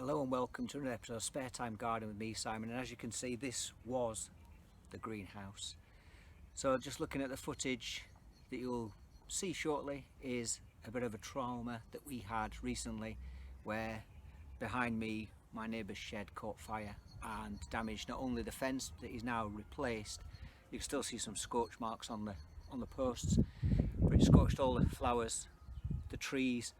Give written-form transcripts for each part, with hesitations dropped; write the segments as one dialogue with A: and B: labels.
A: Hello and welcome to another episode of Spare Time Garden with me, Simon, and as you can see this was the greenhouse. So just looking at the footage that you'll see shortly is a bit of a trauma that we had recently, where behind me my neighbour's shed caught fire and damaged not only the fence that is now replaced. You can still see some scorch marks on the posts, but it scorched all the flowers, the trees,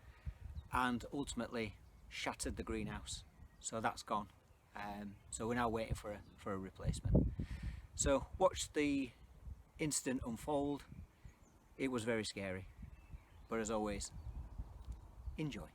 A: and ultimately shattered the greenhouse. So that's gone. So we're now waiting for a replacement. So watch the incident unfold. It was very scary, but as always, enjoy.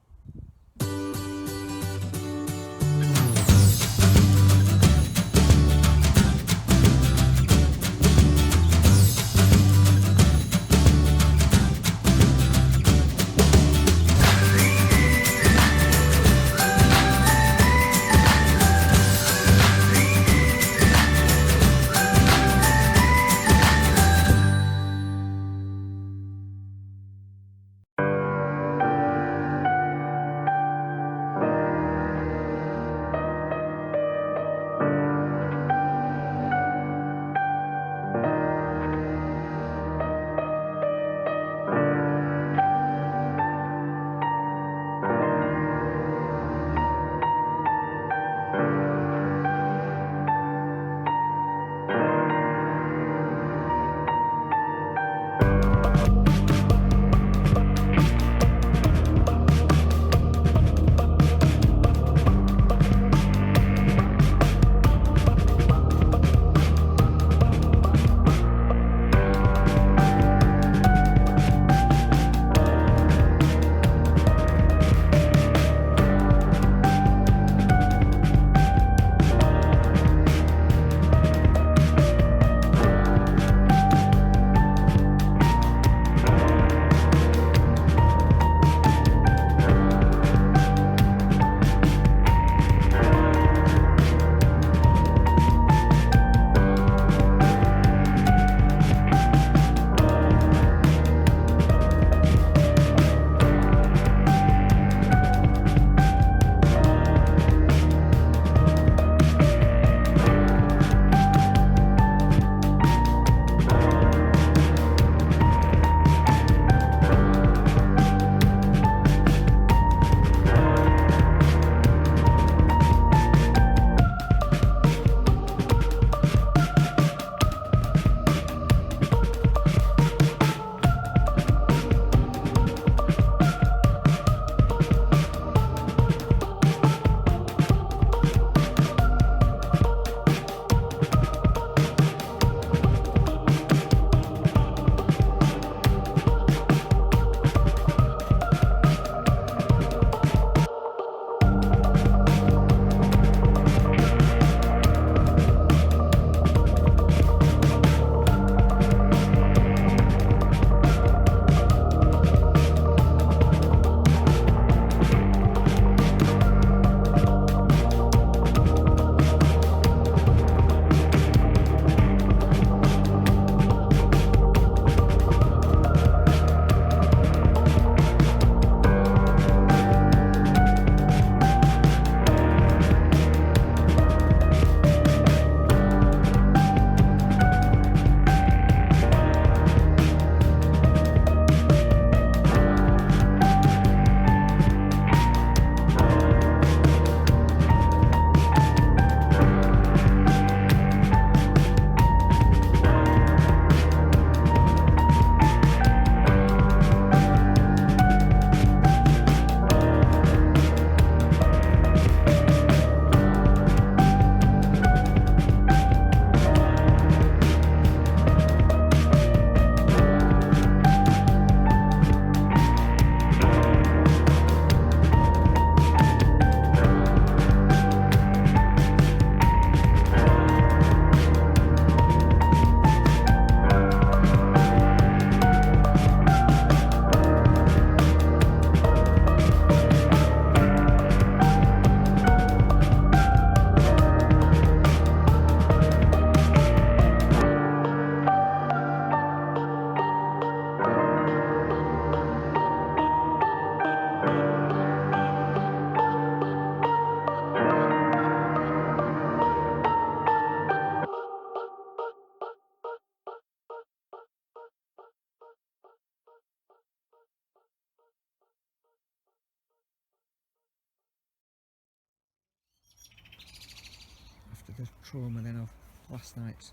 A: trauma then of last night's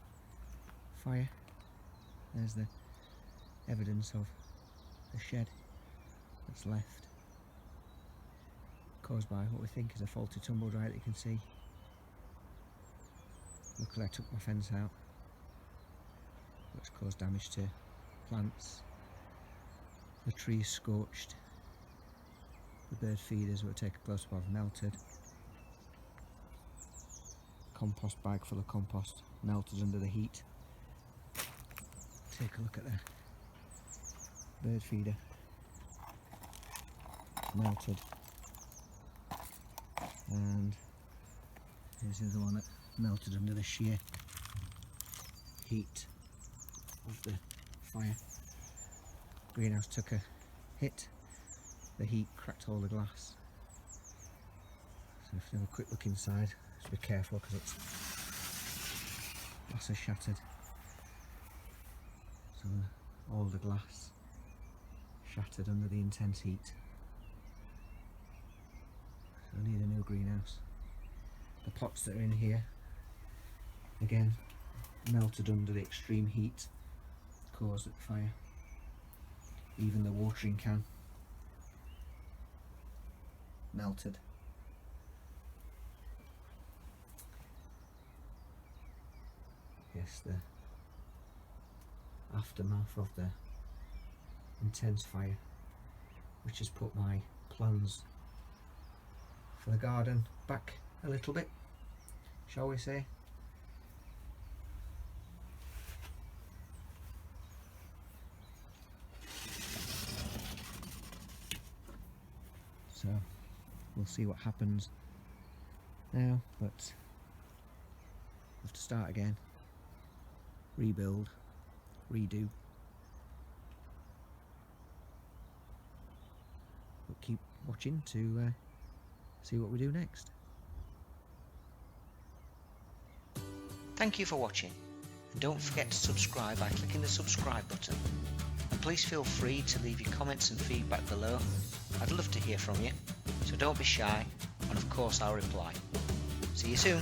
A: fire. There's the evidence of the shed that's left, caused by what we think is a faulty tumble dryer that you can see. Luckily I took my fence out, but it's caused damage to plants. The trees scorched, the bird feeders we'll take a close up have melted, compost bag full of compost melted under the heat. Take a look at the bird feeder, melted, and here's the other one that melted under the sheer heat of the fire. Greenhouse took a hit, the heat cracked all the glass, so if you have a quick look inside, just be careful because it's glass is shattered, so all the glass shattered under the intense heat. So I need a new greenhouse. The pots that are in here, again, melted under the extreme heat caused at the fire. Even the watering can melted. Yes, the aftermath of the intense fire, which has put my plans for the garden back a little bit, shall we say. So we'll see what happens now, but we'll have to start again, rebuild, redo, but keep watching to see what we do next. Thank you for watching, and don't forget to subscribe by clicking the subscribe button, and please feel free to leave your comments and feedback below. I'd love to hear from you, so don't be shy, and of course I'll reply. See you soon.